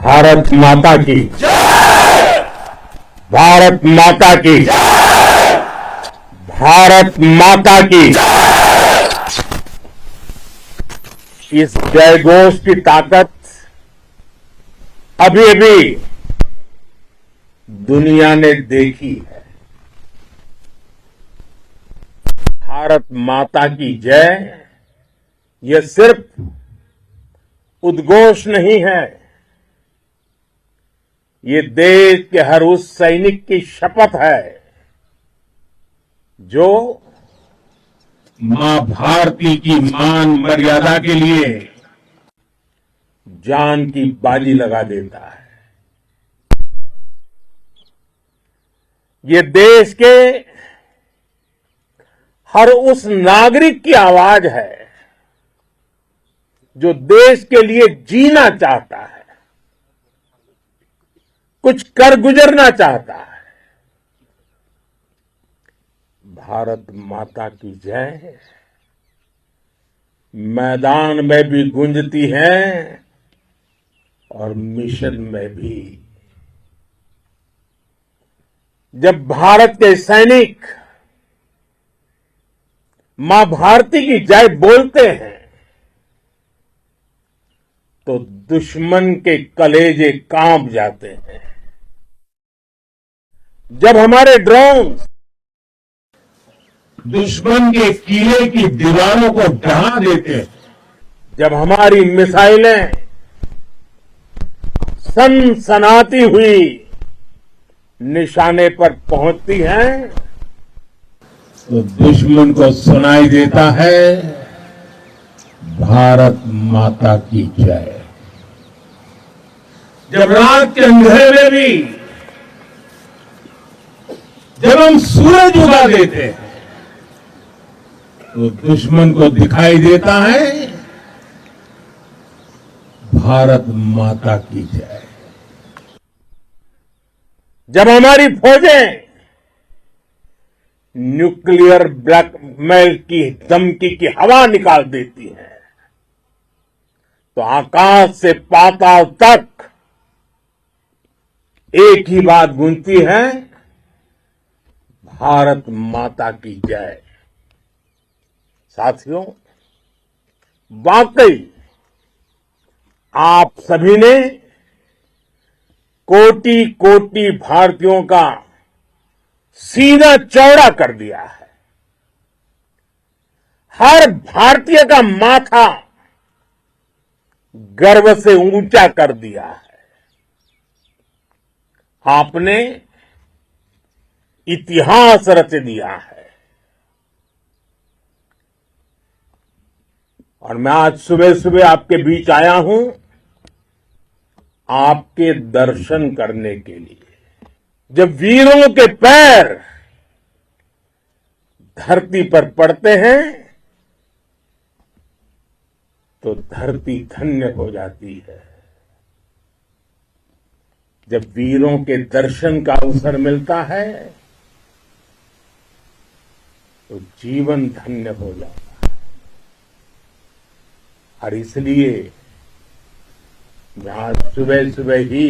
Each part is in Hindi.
भारत माता की जय। भारत माता की जय। भारत माता की जय। इस जयघोष की ताकत अभी अभी दुनिया ने देखी है। भारत माता की जय यह सिर्फ उद्घोष नहीं है, ये देश के हर उस सैनिक की शपथ है जो मां भारती की मान मर्यादा के लिए जान की बाजी लगा देता है। ये देश के हर उस नागरिक की आवाज है जो देश के लिए जीना चाहता है, कुछ कर गुजरना चाहता है। भारत माता की जय मैदान में भी गूंजती है और मिशन में भी। जब भारत के सैनिक मां भारती की जय बोलते हैं तो दुश्मन के कलेजे कांप जाते हैं। जब हमारे ड्रोन दुश्मन के किले की दीवारों को ढहा देते हैं, जब हमारी मिसाइलें सनसनाती हुई निशाने पर पहुंचती हैं, तो दुश्मन को सुनाई देता है भारत माता की जय। जब रात के अंधेरे में भी जब हम सूरज उगा देते हैं तो दुश्मन को दिखाई देता है भारत माता की जय। जब हमारी फौजें न्यूक्लियर ब्लैकमेल की धमकी की हवा निकाल देती हैं तो आकाश से पाताल तक एक ही बात गूंजती है, भारत माता की जय। साथियों, वाकई आप सभी ने कोटि कोटि भारतीयों का सीना चौड़ा कर दिया है। हर भारतीय का माथा गर्व से ऊंचा कर दिया है। आपने इतिहास रच दिया है। और मैं आज सुबह सुबह आपके बीच आया हूं आपके दर्शन करने के लिए। जब वीरों के पैर धरती पर पड़ते हैं तो धरती धन्य हो जाती है। जब वीरों के दर्शन का अवसर मिलता है तो जीवन धन्य हो जाता है। और इसलिए मैं आज सुबह सुबह ही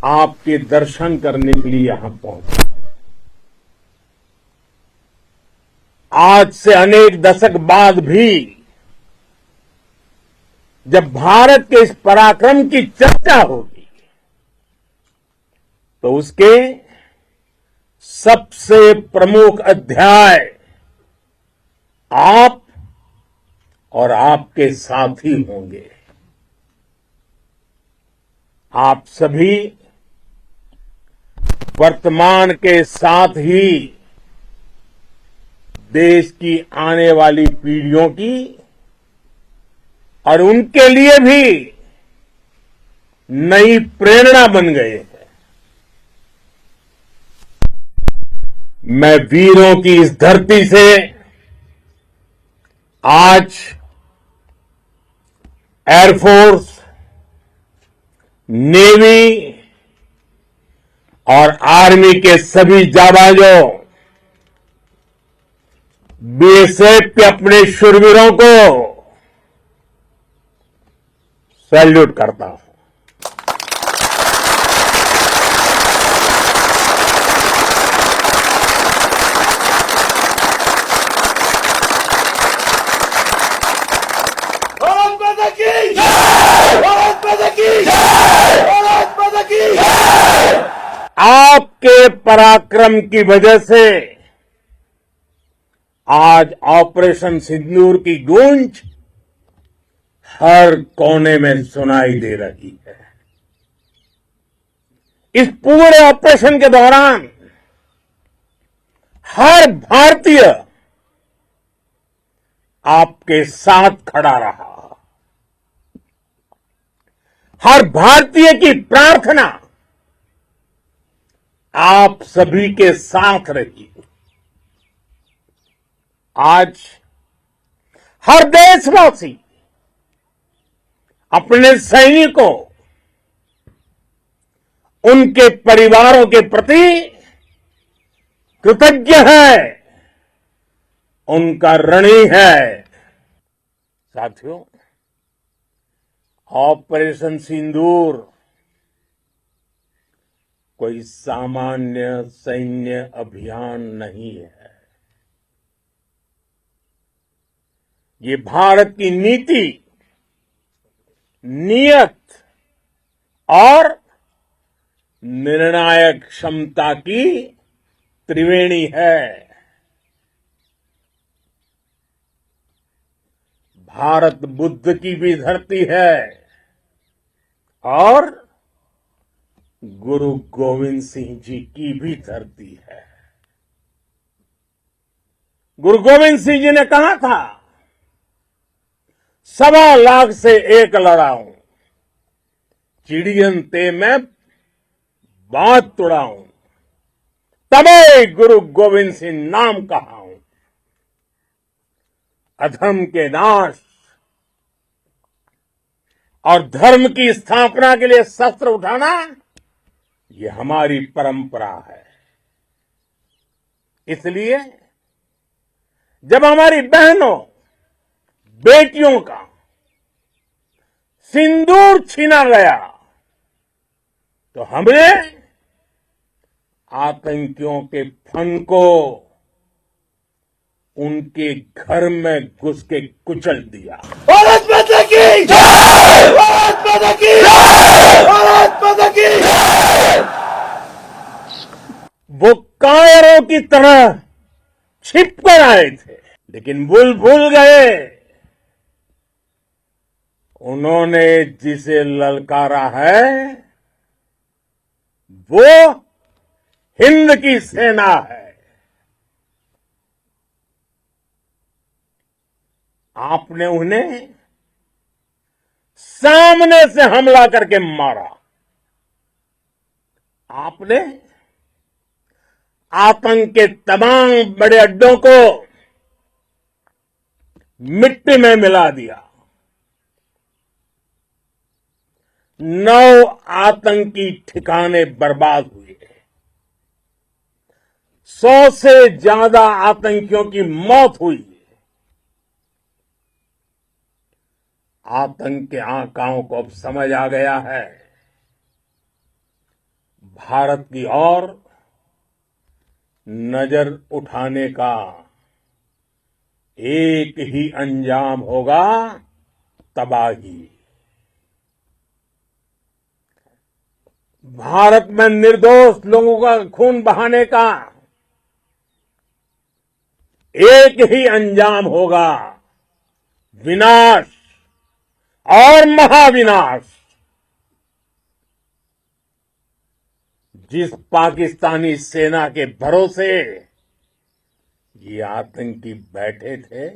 आपके दर्शन करने के लिए यहां पहुंचा। आज से अनेक दशक बाद भी जब भारत के इस पराक्रम की चर्चा होगी तो उसके सबसे प्रमुख अध्याय आप और आपके साथी होंगे। आप सभी वर्तमान के साथ ही देश की आने वाली पीढ़ियों की और उनके लिए भी नई प्रेरणा बन गए हैं। मैं वीरों की इस धरती से आज एयरफोर्स, नेवी और आर्मी के सभी जाबाजों, बीएसएफ के अपने शूरवीरों को सैल्यूट करता हूं। भारत माता की जय! भारत माता की जय! भारत माता की जय! आपके पराक्रम की वजह से आज ऑपरेशन सिंदूर की गूंज हर कोने में सुनाई दे रही है। इस पूरे ऑपरेशन के दौरान हर भारतीय आपके साथ खड़ा रहा। हर भारतीय की प्रार्थना आप सभी के साथ रही। आज हर देशवासी अपने सैनिकों, उनके परिवारों के प्रति कृतज्ञ है, उनका ऋणी है। साथियों, ऑपरेशन सिंदूर कोई सामान्य सैन्य अभियान नहीं है। ये भारत की नीति, नियत और निर्णायक क्षमता की त्रिवेणी है। भारत बुद्ध की भी धरती है और गुरु गोविंद सिंह जी की भी धरती है। गुरु गोविंद सिंह जी ने कहा था, 1.25 से एक लड़ाऊं, चिड़ियन ते मैं बात तुड़ाऊं, तबे गुरु गोविंद सिंह नाम कहाऊं। अधर्म के नाश और धर्म की स्थापना के लिए शस्त्र उठाना, ये हमारी परंपरा है। इसलिए जब हमारी बहनों, बेटियों का सिंदूर छीना गया, तो हमने आतंकियों के फन को उनके घर में घुस के कुचल दिया। भारत माता की जय! भारत माता की जय! भारत माता की जय! वो कायरों की तरह छिप कर आए थे, लेकिन भूल गए उन्होंने जिसे ललकारा है वो हिंद की सेना है। आपने उन्हें सामने से हमला करके मारा। आपने आतंक के तमाम बड़े अड्डों को मिट्टी में मिला दिया। 9 आतंकी ठिकाने बर्बाद हुए। 100 से ज्यादा आतंकियों की मौत हुई। आतंक के आकाओं को अब समझ आ गया है, भारत की ओर नजर उठाने का एक ही अंजाम होगा, तबाही। भारत में निर्दोष लोगों का खून बहाने का एक ही अंजाम होगा, विनाश और महाविनाश। जिस पाकिस्तानी सेना के भरोसे ये आतंकी बैठे थे,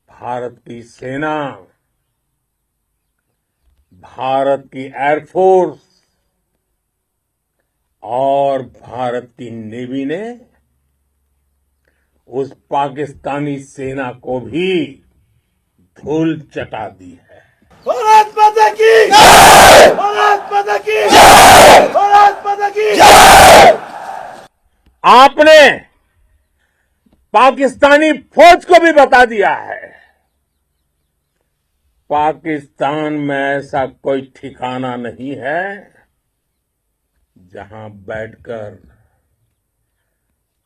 भारत की सेना, भारत की एयरफोर्स और भारत की नेवी ने उस पाकिस्तानी सेना को भी धूल चटा दी है। भारत माता की जय! भारत माता की जय! भारत माता की जय! आपने पाकिस्तानी फौज को भी बता दिया है पाकिस्तान में ऐसा कोई ठिकाना नहीं है जहां बैठकर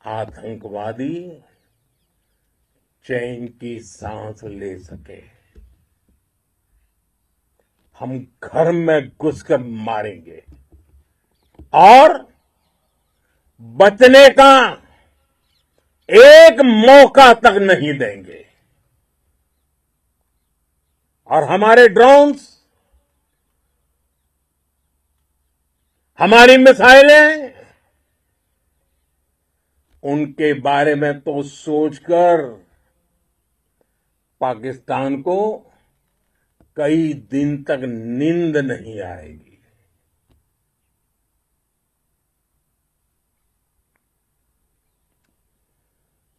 आतंकवादी चैन की सांस ले सके। हम घर में घुसकर मारेंगे और बचने का एक मौका तक नहीं देंगे। और हमारे ड्रोन्स, हमारी मिसाइलें, उनके बारे में तो सोचकर पाकिस्तान को कई दिन तक नींद नहीं आएगी।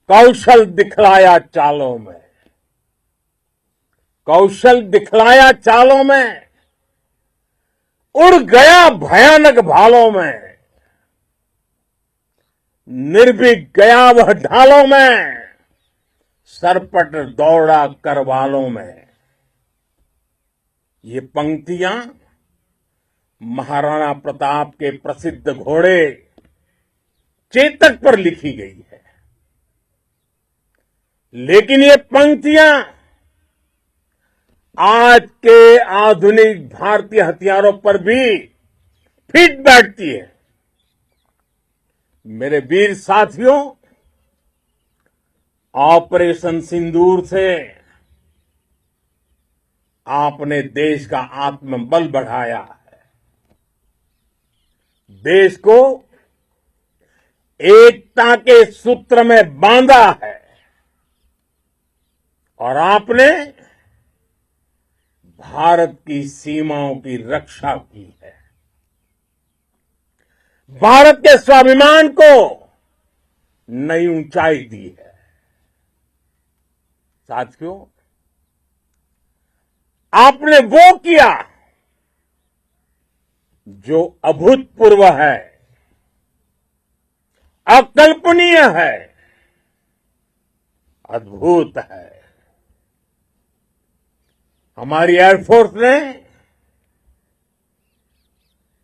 कौशल दिखलाया चालों में, कौशल दिखलाया चालों में, उड़ गया भयानक भालों में, निर्भीक गया वह ढालों में, सरपट दौड़ा करवालों में। ये पंक्तियां महाराणा प्रताप के प्रसिद्ध घोड़े चेतक पर लिखी गई है। लेकिन ये पंक्तियां आज के आधुनिक भारतीय हथियारों पर भी फिट बैठती है। मेरे वीर साथियों, ऑपरेशन सिंदूर से आपने देश का आत्मबल बढ़ाया है, देश को एकता के सूत्र में बांधा है और आपने भारत की सीमाओं की रक्षा की है। भारत के स्वाभिमान को नई ऊंचाई दी है। साथियों, आपने वो किया जो अभूतपूर्व है, अकल्पनीय है, अद्भुत है। हमारी एयरफोर्स ने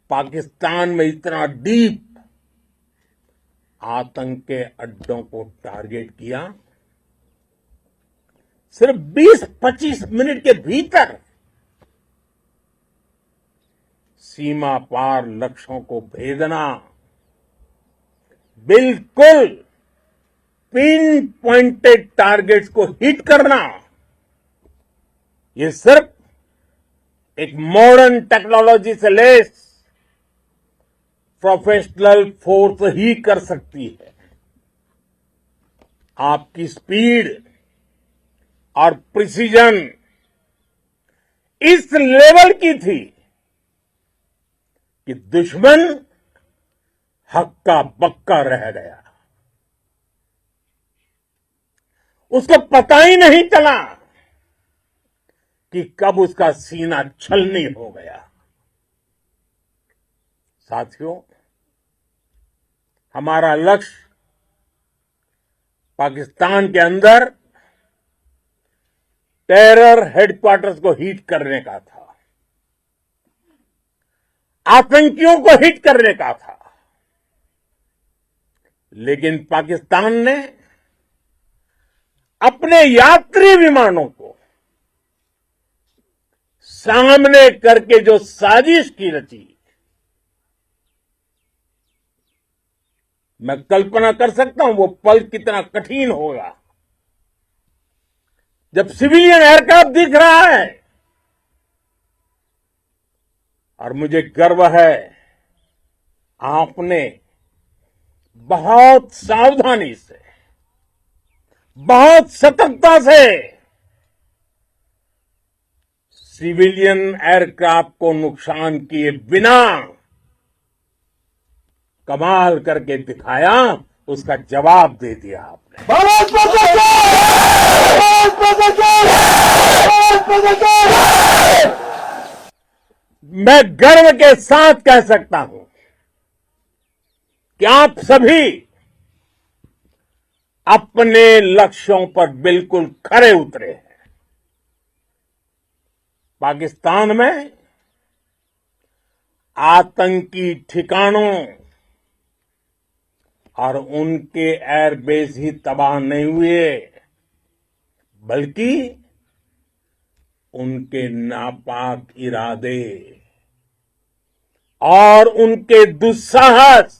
पाकिस्तान में इतना डीप आतंक के अड्डों को टारगेट किया। सिर्फ 20-25 मिनट के भीतर सीमा पार लक्ष्यों को भेदना, बिल्कुल पिन पॉइंटेड टारगेट्स को हिट करना, ये सिर्फ एक मॉडर्न टेक्नोलॉजी से लेस प्रोफेशनल फोर्स ही कर सकती है। आपकी स्पीड और प्रिसीजन इस लेवल की थी कि दुश्मन हक्का बक्का रह गया। उसको पता ही नहीं चला कि कब उसका सीना छलनी हो गया। साथियों, हमारा लक्ष्य पाकिस्तान के अंदर टेरर हेडक्वार्टर्स को हिट करने का था, आतंकियों को हिट करने का था। लेकिन पाकिस्तान ने अपने यात्री विमानों को सामने करके जो साजिश की रची, मैं कल्पना कर सकता हूं वो पल कितना कठिन होगा जब सिविलियन एयरक्राफ्ट दिख रहा है। और मुझे गर्व है, आपने बहुत सावधानी से, बहुत सतर्कता से सिविलियन एयरक्राफ्ट को नुकसान किए बिना कमाल करके दिखाया, उसका जवाब दे दिया आपने। भारत माता की जय! भारत माता की जय! भारत माता की जय! मैं गर्व के साथ कह सकता हूं कि आप सभी अपने लक्ष्यों पर बिल्कुल खरे उतरे हैं। पाकिस्तान में आतंकी ठिकानों और उनके एयरबेस ही तबाह नहीं हुए, बल्कि उनके नापाक इरादे और उनके दुस्साहस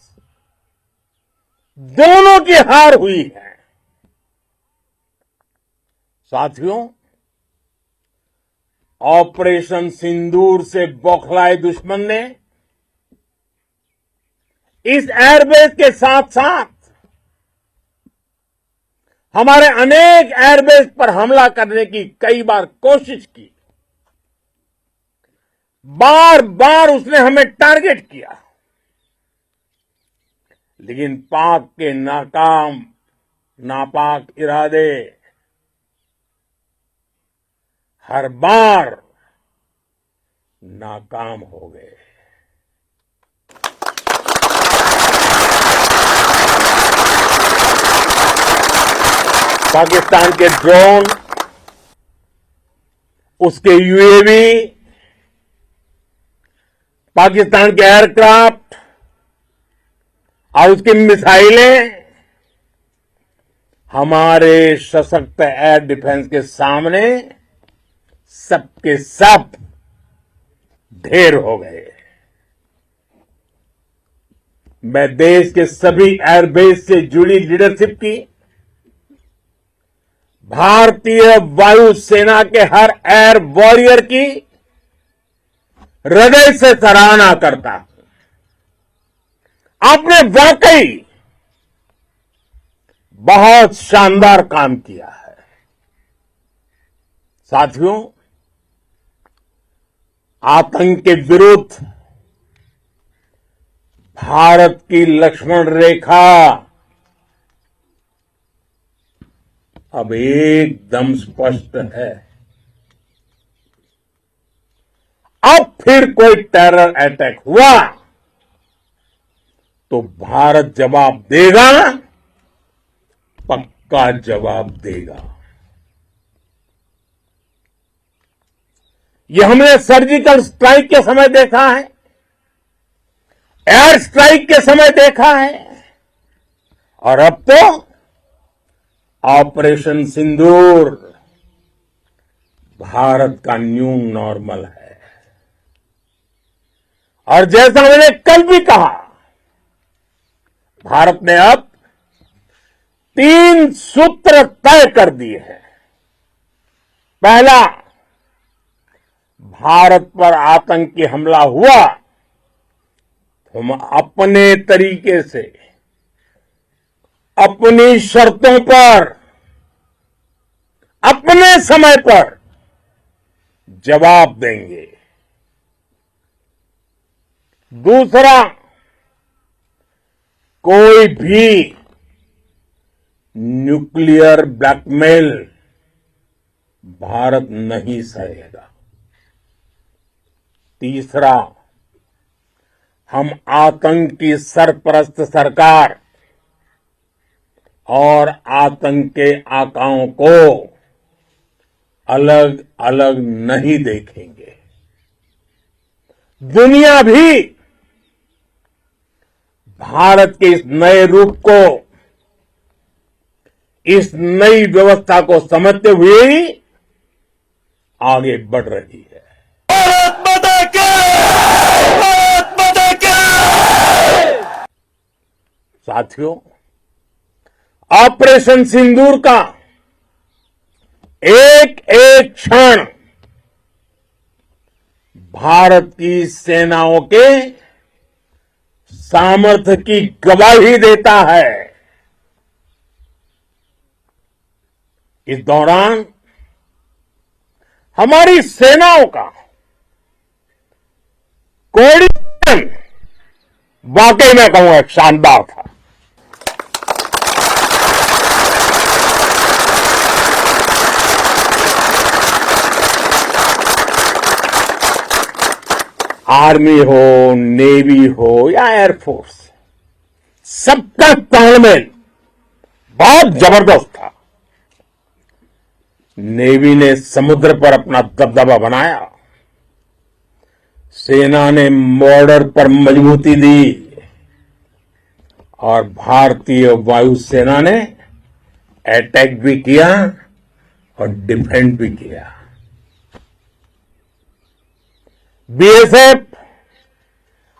दोनों की हार हुई है। साथियों, ऑपरेशन सिंदूर से बौखलाए दुश्मन ने इस एयरबेस के साथ साथ हमारे अनेक एयरबेस पर हमला करने की कई बार कोशिश की। बार बार उसने हमें टारगेट किया, लेकिन पाक के नापाक इरादे हर बार नाकाम हो गए। पाकिस्तान के ड्रोन, उसके यूएवी, पाकिस्तान के एयरक्राफ्ट और उसकी मिसाइलें हमारे सशक्त एयर डिफेंस के सामने सबके सब ढेर हो गए। मैं देश के सभी एयरबेस से जुड़ी लीडरशिप की, भारतीय वायुसेना के हर एयर वॉरियर की हृदय से सराहना करता हूं। आपने वाकई बहुत शानदार काम किया है। साथियों, आतंक के विरुद्ध भारत की लक्ष्मण रेखा अब एकदम स्पष्ट है। अब फिर कोई टेरर अटैक हुआ तो भारत जवाब देगा, पक्का जवाब देगा। ये हमने सर्जिकल स्ट्राइक के समय देखा है, एयर स्ट्राइक के समय देखा है, और अब तो ऑपरेशन सिंदूर भारत का न्यू नॉर्मल है। और जैसा मैंने कल भी कहा, भारत ने अब 3 सूत्र तय कर दिए हैं। पहला, भारत पर आतंकी हमला हुआ तो हम अपने तरीके से, अपनी शर्तों पर, अपने समय पर जवाब देंगे। दूसरा, कोई भी न्यूक्लियर ब्लैकमेल भारत नहीं सहेगा। तीसरा, हम आतंक की सरपरस्त सरकार और आतंक के आकाओं को अलग अलग नहीं देखेंगे। दुनिया भी भारत के इस नए रूप को, इस नई व्यवस्था को समझते हुए ही आगे बढ़ रही है। भारत माता की! भारत माता की! साथियों, ऑपरेशन सिंदूर का एक एक क्षण भारत की सेनाओं के सामर्थ्य की गवाही देता है। इस दौरान हमारी सेनाओं का कोऑर्डिनेशन वाकई में कहूंगा शानदार था। आर्मी हो, नेवी हो या एयरफोर्स, सबका तालमेल बहुत जबरदस्त था। नेवी ने समुद्र पर अपना दबदबा बनाया, सेना ने बॉर्डर पर मजबूती दी और भारतीय वायुसेना ने अटैक भी किया और डिफेंड भी किया। बीएसएफ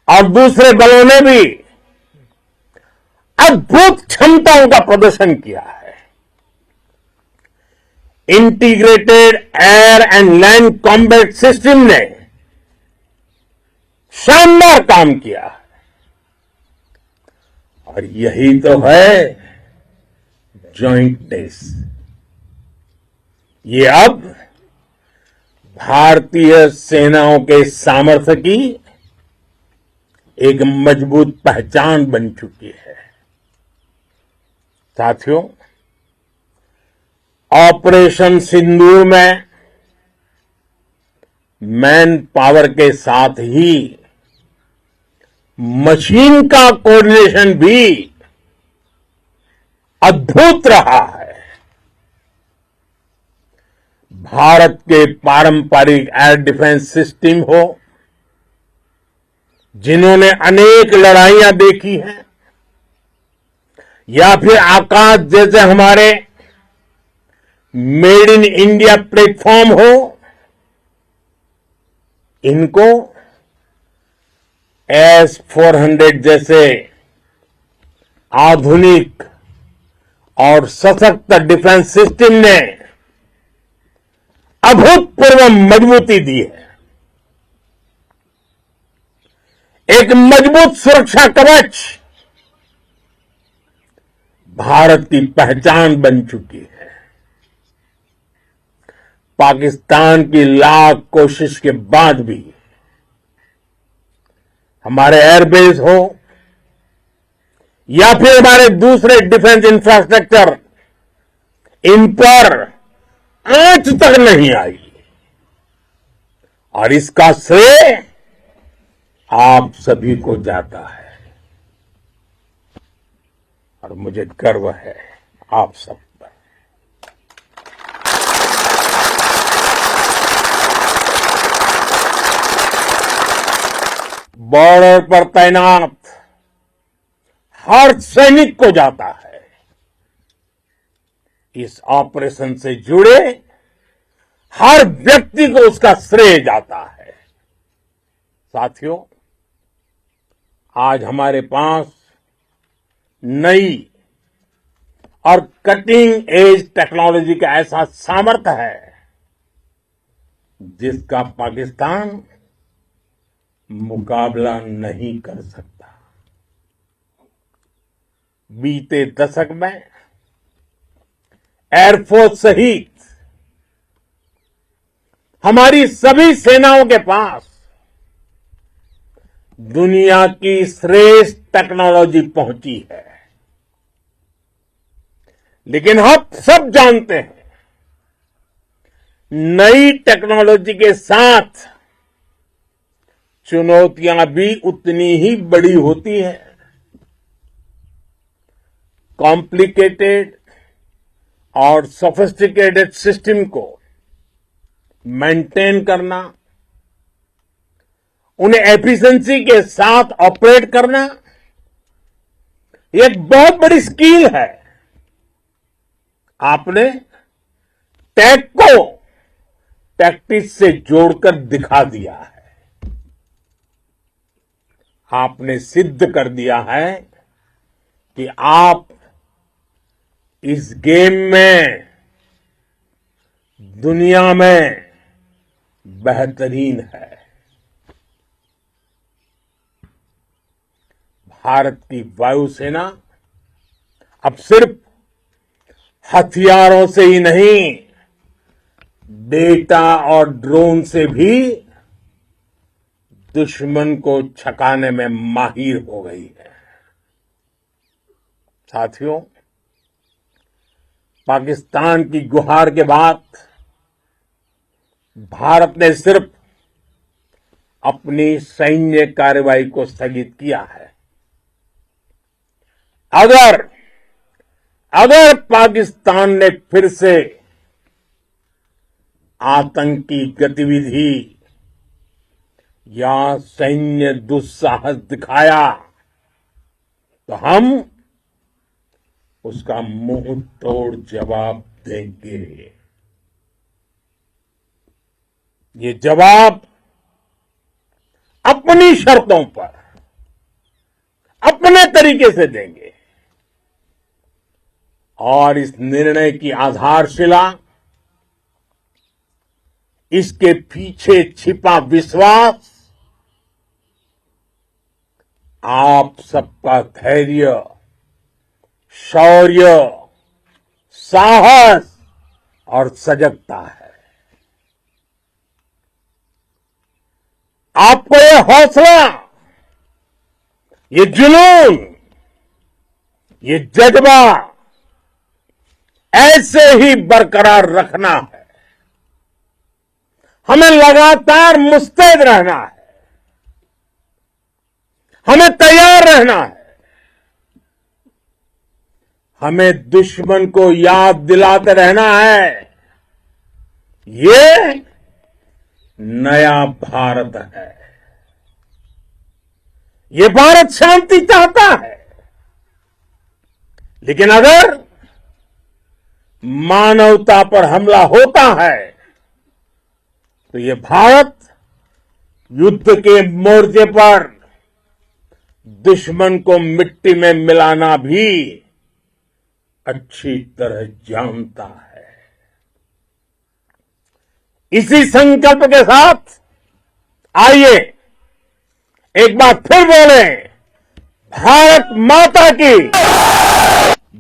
और दूसरे बलों ने भी अद्भुत क्षमताओं का प्रदर्शन किया है। Integrated air and land combat system ने शानदार काम किया है और यही तो है जॉइंटनेस। ये अब भारतीय सेनाओं के सामर्थ्य की एक मजबूत पहचान बन चुकी है। साथियों, ऑपरेशन सिंदूर में मैन पावर के साथ ही मशीन का कोऑर्डिनेशन भी अद्भुत रहा है। भारत के पारंपरिक एयर डिफेंस सिस्टम हो, जिन्होंने अनेक लड़ाइयां देखी हैं, या फिर आकाश जैसे हमारे मेड इन इंडिया प्लेटफॉर्म हो, इनको S-400 जैसे आधुनिक और सशक्त डिफेंस सिस्टम ने अभूतपूर्व मजबूती दी है। एक मजबूत सुरक्षा कवच भारत की पहचान बन चुकी है। पाकिस्तान की लाख कोशिश के बाद भी हमारे एयरबेस हो या फिर हमारे दूसरे डिफेंस इंफ्रास्ट्रक्चर, इन पर आंच तक नहीं आई और इसका श्रेय आप सभी को जाता है और मुझे गर्व है आप सब पर। बॉर्डर पर तैनात हर सैनिक को जाता है। इस ऑपरेशन से जुड़े हर व्यक्ति को उसका श्रेय जाता है। साथियों, आज हमारे पास नई और कटिंग एज टेक्नोलॉजी का ऐसा सामर्थ्य है जिसका पाकिस्तान मुकाबला नहीं कर सकता। बीते दशक में एयरफोर्स सहित हमारी सभी सेनाओं के पास दुनिया की श्रेष्ठ टेक्नोलॉजी पहुंची है। लेकिन हम सब जानते हैं, नई टेक्नोलॉजी के साथ चुनौतियां भी उतनी ही बड़ी होती हैं। कॉम्प्लिकेटेड और सोफिस्टिकेटेड सिस्टम को मेंटेन करना, उन्हें एफिशिएंसी के साथ ऑपरेट करना, एक बहुत बड़ी स्किल है। आपने टेक को टैक्टिक्स से जोड़कर दिखा दिया है। आपने सिद्ध कर दिया है कि आप इस गेम में दुनिया में बेहतरीन है। भारत की वायुसेना अब सिर्फ हथियारों से ही नहीं, डेटा और ड्रोन से भी दुश्मन को छकाने में माहिर हो गई है। साथियों, पाकिस्तान की गुहार के बाद भारत ने सिर्फ अपनी सैन्य कार्रवाई को स्थगित किया है। अगर पाकिस्तान ने फिर से आतंकी गतिविधि या सैन्य दुस्साहस दिखाया तो हम उसका मुंह तोड़ जवाब देंगे। ये जवाब अपनी शर्तों पर अपने तरीके से देंगे और इस निर्णय की आधारशिला इसके पीछे छिपा विश्वास आप सबका धैर्य, शौर्य, साहस और सजगता है। आपको ये हौसला, ये जुनून, ये जज्बा ऐसे ही बरकरार रखना है। हमें लगातार मुस्तैद रहना है, हमें तैयार रहना है। हमें दुश्मन को याद दिलाते रहना है, ये नया भारत है। ये भारत शांति चाहता है, लेकिन अगर मानवता पर हमला होता है तो ये भारत युद्ध के मोर्चे पर दुश्मन को मिट्टी में मिलाना भी अच्छी तरह जानता है। इसी संकल्प के साथ आइए एक बार फिर बोले, भारत माता की,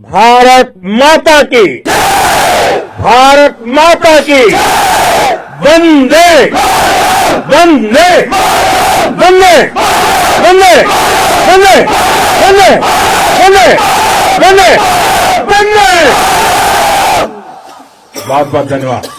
भारत माता की, भारत माता की, वंदे वंदे वंदे वंदे वंदे वंदे वंदे वंदे वंदे। बहुत बहुत धन्यवाद।